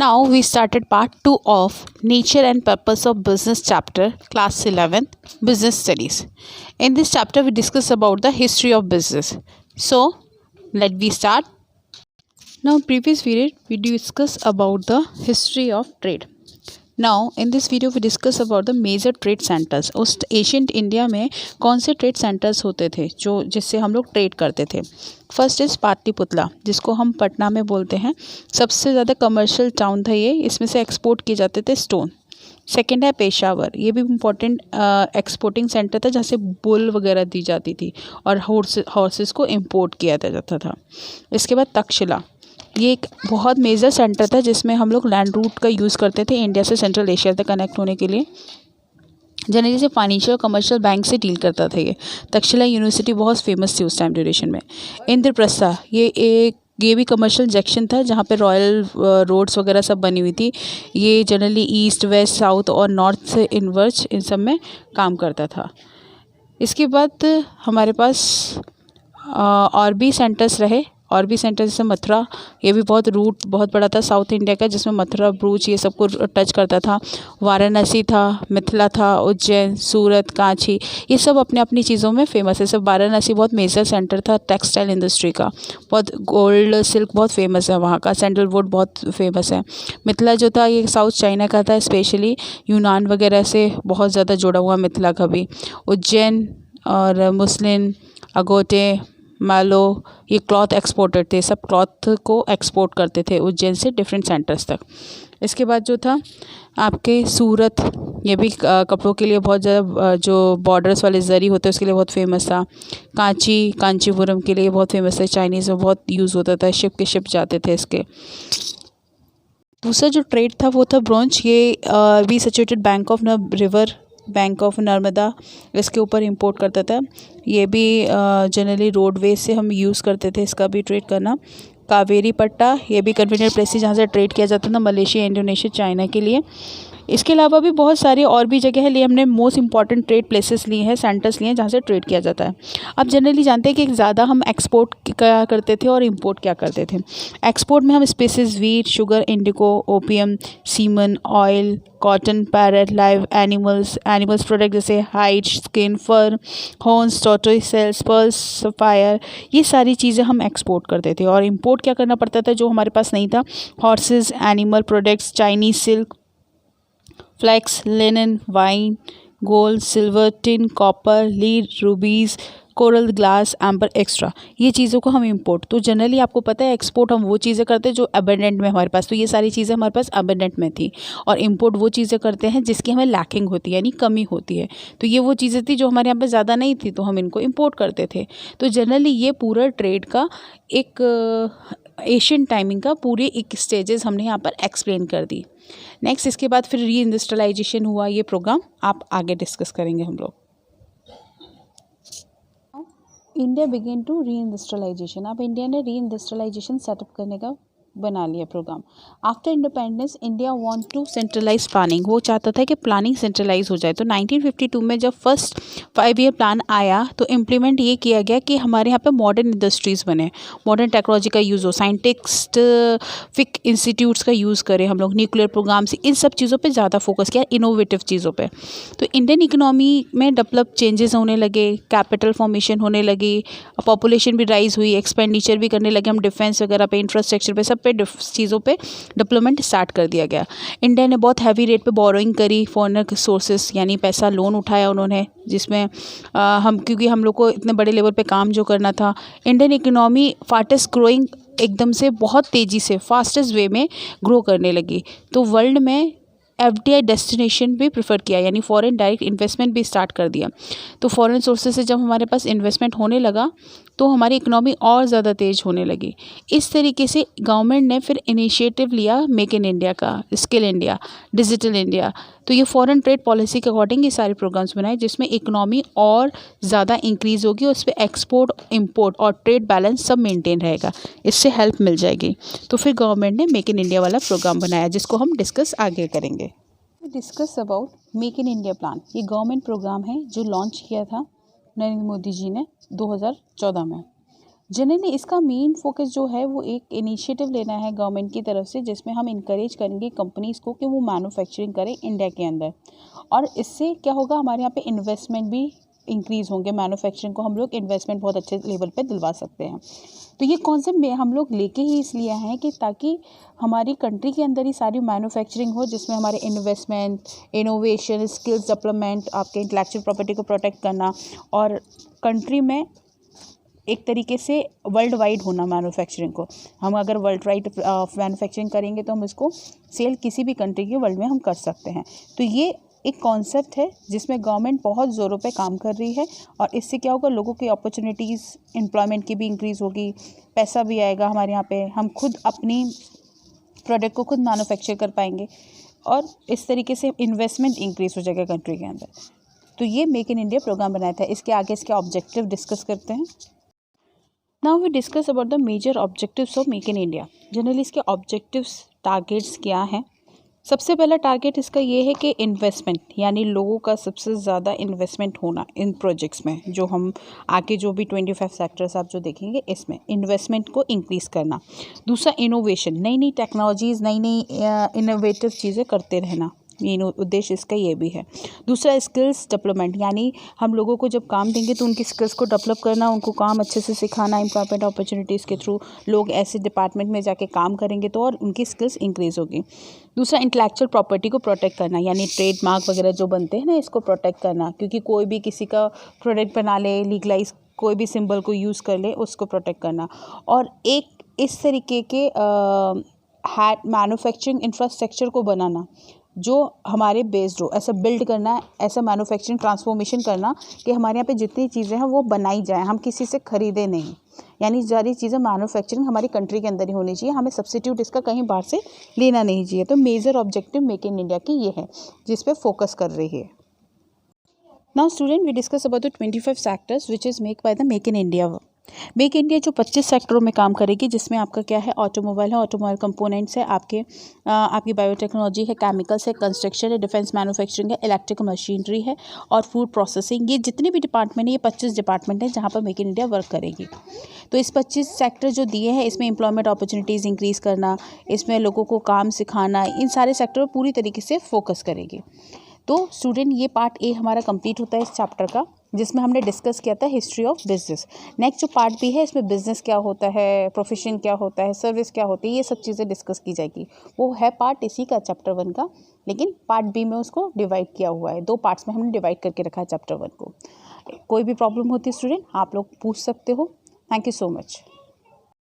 Now we started part 2 of Nature and Purpose of Business chapter, class 11, Business Studies. In this chapter we discuss about the history of business. So let me start. Now previous period we discuss about the history of trade. Now in this video we discuss about the major trade centers. उस ancient India में कौन से trade centres होते थे जो जिससे हम लोग ट्रेड करते थे. फर्स्ट इज़ पाटलिपुत्रा, जिसको हम पटना में बोलते हैं. सबसे ज़्यादा कमर्शियल टाउन था ये. इसमें से एक्सपोर्ट किए जाते थे स्टोन. सेकेंड है पेशावर, ये भी इम्पोर्टेंट एक्सपोर्टिंग सेंटर था जहाँ से बुल वगैरह दी जाती थी और हॉर्सेस को इम्पोर्ट किया जाता था. इसके बाद तक्षशिला, ये एक बहुत मेजर सेंटर था जिसमें हम लोग लैंड रूट का यूज़ करते थे इंडिया से सेंट्रल एशिया तक कनेक्ट होने के लिए. जनरली से फाइनेंशियल और कमर्शियल बैंक से डील करता था ये. तक्षशिला यूनिवर्सिटी बहुत फेमस थी उस टाइम ड्यूरेशन में. इंद्रप्रस्थ, ये भी कमर्शियल जंक्शन था जहाँ पे रॉयल रोड्स वगैरह सब बनी हुई थी. ये जनरली ईस्ट वेस्ट साउथ और नॉर्थ से इनवर्ज इन सब में काम करता था. इसके बाद हमारे पास और भी सेंटर्स रहे. और भी सेंटर जैसे मथुरा, ये भी बहुत रूट बहुत बड़ा था साउथ इंडिया का जिसमें मथुरा भरूच ये सबको टच करता था. वाराणसी था, मिथिला था, उज्जैन, सूरत, कांची, ये सब अपने अपनी चीज़ों में फेमस है. सब वाराणसी बहुत मेजर सेंटर था टेक्सटाइल इंडस्ट्री का. बहुत गोल्ड सिल्क बहुत फेमस है वहाँ का. सैंडलवुड बहुत फेमस है. मिथिला जो था ये साउथ चाइना का था, स्पेशली यूनान वगैरह से बहुत ज़्यादा जुड़ा हुआ मिथिला का भी. उज्जैन और मुस्लिम, अगोटे, मालो, ये क्लॉथ एक्सपोर्टर थे. सब क्लॉथ को एक्सपोर्ट करते थे उज्जैन से डिफरेंट सेंटर्स तक. इसके बाद जो था आपके सूरत, ये भी कपड़ों के लिए बहुत ज़्यादा जो बॉर्डर्स वाले जरी होते हैं उसके लिए बहुत फेमस था. कांचीपुरम के लिए बहुत फेमस है. चाइनीज़ में बहुत यूज़ होता था, शिप जाते थे इसके. दूसरा जो ट्रेड था वो था ब्रोंज. ये भी सिचुएटेड बैंक ऑफ नर्मदा, इसके ऊपर इंपोर्ट करता था. ये भी जनरली रोडवेज से हम यूज़ करते थे इसका भी ट्रेड करना. कावेरी पट्टा, ये भी कन्वीनियंट प्लेस थी जहाँ से ट्रेड किया जाता था मलेशिया, इंडोनेशिया, चाइना के लिए. इसके अलावा भी बहुत सारी और भी जगह है, लिए हमने मोस्ट इंपॉर्टेंट ट्रेड प्लेसेस लिए हैं, सेंटर्स लिए हैं जहाँ से ट्रेड किया जाता है. अब जनरली जानते हैं कि ज़्यादा हम एक्सपोर्ट क्या करते थे और इंपोर्ट क्या करते थे. एक्सपोर्ट में हम spices, wheat, sugar, indigo, opium, सीमन, oil, cotton, parrot, live animals product जैसे hide, skin, fur, horns, tortoise shells, pearls, sapphire, ये सारी चीज़ें हम एक्सपोर्ट करते थे. और इंपोर्ट क्या करना पड़ता था जो हमारे पास नहीं था. Horses, animal products, Chinese silk, flax, linen, wine, gold, silver, tin, copper, lead, rubies, coral, glass, amber, extra, ये चीज़ों को हम इंपोर्ट. तो जनरली आपको पता है एक्सपोर्ट हम वो चीज़ें करते हैं जो अबेंडेंट में हमारे पास, तो ये सारी चीज़ें हमारे पास अबेंडेंट में थी. और इंपोर्ट वो चीज़ें करते हैं जिसकी हमें लैकिंग होती है यानी कमी होती है. तो ये वो चीज़ें थी जो हमारे यहाँ पर ज़्यादा नहीं थी तो हम इनको इंपोर्ट करते थे. तो जनरली ये पूरा ट्रेड का एक एशियन टाइमिंग का पूरे एक स्टेजेस हमने यहाँ पर एक्सप्लेन कर दी. नेक्स्ट इसके बाद फिर री इंडस्ट्रियलाइजेशन हुआ. ये प्रोग्राम आप आगे डिस्कस करेंगे हम लोग. India begin to reindustrialisation. अब इंडिया ने री इंडस्ट्रियलाइजेशन सेटअप करने का बना लिया programme. After independence India want to centralise planning. वो चाहता था कि प्लानिंग सेंट्रलाइज हो जाए. तो 1952 में जब फर्स्ट 5 ईयर प्लान आया तो इम्प्लीमेंट ये किया गया कि हमारे यहाँ पे मॉडर्न इंडस्ट्रीज़ बने, मॉडर्न टेक्नोलॉजी का यूज़ हो, साइंटिफिक इंस्टीट्यूट्स का यूज़ करें हम लोग, न्यूक्लियर प्रोग्राम्स, इन सब चीज़ों पर ज़्यादा फोकस किया, इनोवेटिव चीज़ों पर. तो इंडियन इकोनॉमी में डेवलप चेंजेस होने लगे, कैपिटल फॉर्मेशन होने लगी, पॉपुलेशन भी राइज हुई, एक्सपेंडिचर भी करने लगे हम डिफेंस वगैरह पे, इंफ्रास्ट्रक्चर पे, सब पे चीज़ों पे डेवलपमेंट स्टार्ट कर दिया गया. इंडिया ने बहुत हैवी रेट पे बोरोइंग करी, फॉरेनर सोर्सेस यानी पैसा लोन उठाया उन्होंने, जिसमें क्योंकि हम लोग को इतने बड़े लेवल पे काम जो करना था. इंडियन इकोनॉमी फास्टेस्ट ग्रोइंग एकदम से बहुत तेज़ी से फास्टेस्ट वे में ग्रो करने लगी. तो वर्ल्ड में FDI डेस्टिनेशन भी प्रेफर किया यानी फॉरेन डायरेक्ट इन्वेस्टमेंट भी स्टार्ट कर दिया. तो फॉरेन सोर्सेज से जब हमारे पास इन्वेस्टमेंट होने लगा तो हमारी इकोनॉमी और ज़्यादा तेज़ होने लगी. इस तरीके से गवर्नमेंट ने फिर इनिशिएटिव लिया मेक इन इंडिया का, स्किल इंडिया, डिजिटल इंडिया. तो ये फॉरेन ट्रेड पॉलिसी के अकॉर्डिंग ये सारे प्रोग्राम्स बनाए जिसमें इकोनॉमी और ज़्यादा इंक्रीज़ होगी और उस पर एक्सपोर्ट, इम्पोर्ट और ट्रेड बैलेंस सब मेंटेन रहेगा, इससे हेल्प मिल जाएगी. तो फिर गवर्नमेंट ने मेक इन इंडिया वाला प्रोग्राम बनाया जिसको हम डिस्कस आगे करेंगे. Discuss about make in India plan. ये गवर्नमेंट प्रोग्राम है जो लॉन्च किया था नरेंद्र मोदी जी ने 2014 में. जनरली इसका मेन फोकस जो है वो एक इनिशिएटिव लेना है गवर्नमेंट की तरफ से, जिसमें हम इनकरेज करेंगे कंपनीज़ को कि वो मैन्युफैक्चरिंग करें इंडिया के अंदर, और इससे क्या होगा, हमारे यहाँ पे इन्वेस्टमेंट भी इंक्रीज़ होंगे। मैन्युफैक्चरिंग को हम लोग इन्वेस्टमेंट बहुत अच्छे लेवल पे दिलवा सकते हैं। तो ये कॉन्सेप्ट में हम लोग लेके ही इसलिए हैं कि ताकि हमारी कंट्री के अंदर ही सारी मैन्युफैक्चरिंग हो, जिसमें हमारे इन्वेस्टमेंट, इनोवेशन, स्किल्स डेवलपमेंट, आपके इंटेलेक्चुअल प्रॉपर्टी को प्रोटेक्ट करना, और कंट्री में एक तरीके से वर्ल्ड वाइड होना मैन्युफैक्चरिंग को। हम अगर वर्ल्ड वाइड मैन्युफैक्चरिंग करेंगे तो हम इसको सेल किसी भी कंट्री के वर्ल्ड में हम कर सकते हैं। तो ये एक कॉन्सेप्ट है जिसमें गवर्नमेंट बहुत ज़ोरों पे काम कर रही है, और इससे क्या होगा, लोगों की अपॉर्चुनिटीज़, एम्प्लॉयमेंट की भी इंक्रीज़ होगी, पैसा भी आएगा हमारे यहाँ पे, हम खुद अपनी प्रोडक्ट को खुद मैन्युफैक्चर कर पाएंगे, और इस तरीके से इन्वेस्टमेंट इंक्रीज़ हो जाएगा कंट्री के अंदर। तो ये मेक इन इंडिया प्रोग्राम बनाया था। इसके आगे इसके ऑब्जेक्टिव डिस्कस करते हैं। Now we discuss about the major objectives of make in India. Generally इसके ऑब्जेक्टिव्स, टारगेट्स क्या हैं। सबसे पहला टारगेट इसका ये है कि इन्वेस्टमेंट, यानी लोगों का सबसे ज़्यादा इन्वेस्टमेंट होना इन प्रोजेक्ट्स में, जो हम आगे जो भी 25 सेक्टर्स आप जो देखेंगे इसमें इन्वेस्टमेंट को इंक्रीज़ करना। दूसरा इनोवेशन, नई नई टेक्नोलॉजीज़, नई नई इनोवेटिव चीज़ें करते रहना, मेन उद्देश्य इसका ये भी है। दूसरा स्किल्स डेवलपमेंट, यानी हम लोगों को जब काम देंगे तो उनकी स्किल्स को डेवलप करना, उनको काम अच्छे से सिखाना, एम्प्लॉयमेंट अपॉर्चुनिटीज़ के थ्रू लोग ऐसे डिपार्टमेंट में जाके काम करेंगे तो और उनकी स्किल्स इंक्रीज़ होगी। दूसरा इंटेलेक्चुअल प्रॉपर्टी को प्रोटेक्ट करना, यानी ट्रेडमार्क वगैरह जो बनते हैं ना, इसको प्रोटेक्ट करना, क्योंकि कोई भी किसी का प्रोडक्ट बना ले, लीगलाइज कोई भी सिंबल को यूज़ कर ले, उसको प्रोटेक्ट करना। और एक इस तरीके के मैन्युफैक्चरिंग इंफ्रास्ट्रक्चर को बनाना जो हमारे बेस्ड हो, ऐसा बिल्ड करना, ऐसा मैन्युफैक्चरिंग ट्रांसफॉर्मेशन करना कि हमारे यहाँ पे जितनी चीज़ें हैं वो बनाई जाएँ, हम किसी से ख़रीदे नहीं। यानी सारी चीज़ें मैन्युफैक्चरिंग हमारी कंट्री के अंदर ही होनी चाहिए, हमें सब्स्टिट्यूट इसका कहीं बाहर से लेना नहीं चाहिए। तो major objective make in India की ये है, जिस पे फोकस कर रही है। Now student, we discuss about the 25 sectors which is make by the make in India. Make India जो 25 सेक्टरों में काम करेगी, जिसमें आपका क्या है, ऑटोमोबाइल है, ऑटोमोबाइल कंपोनेंट्स है, आपकी बायोटेक्नोलॉजी है, केमिकल्स है, कंस्ट्रक्शन है, डिफेंस मैन्युफैक्चरिंग है, इलेक्ट्रिकल मशीनरी है, और फूड प्रोसेसिंग। ये जितने भी डिपार्टमेंट है, ये 25 डिपार्टमेंट है जहाँ पर मेक इन इंडिया वर्क करेगी। तो इस 25 सेक्टर जो दिए हैं, इसमें एम्प्लॉयमेंट अपॉर्चुनिटीज़ इंक्रीज़ करना, इसमें लोगों को काम सिखाना, इन सारे सेक्टर पर पूरी तरीके से फोकस करेगी। तो स्टूडेंट, ये पार्ट ए हमारा कंप्लीट होता है इस चैप्टर का, जिसमें हमने डिस्कस किया था हिस्ट्री ऑफ बिजनेस। नेक्स्ट जो पार्ट बी है, इसमें बिजनेस क्या होता है, प्रोफेशन क्या होता है, सर्विस क्या होती है, ये सब चीज़ें डिस्कस की जाएगी। वो है पार्ट इसी का, चैप्टर 1 का, लेकिन पार्ट बी में उसको डिवाइड किया हुआ है, 2 पार्ट्स में हमने डिवाइड करके रखा है चैप्टर 1 को। कोई भी प्रॉब्लम होती है स्टूडेंट, आप लोग पूछ सकते हो। Thank you so much.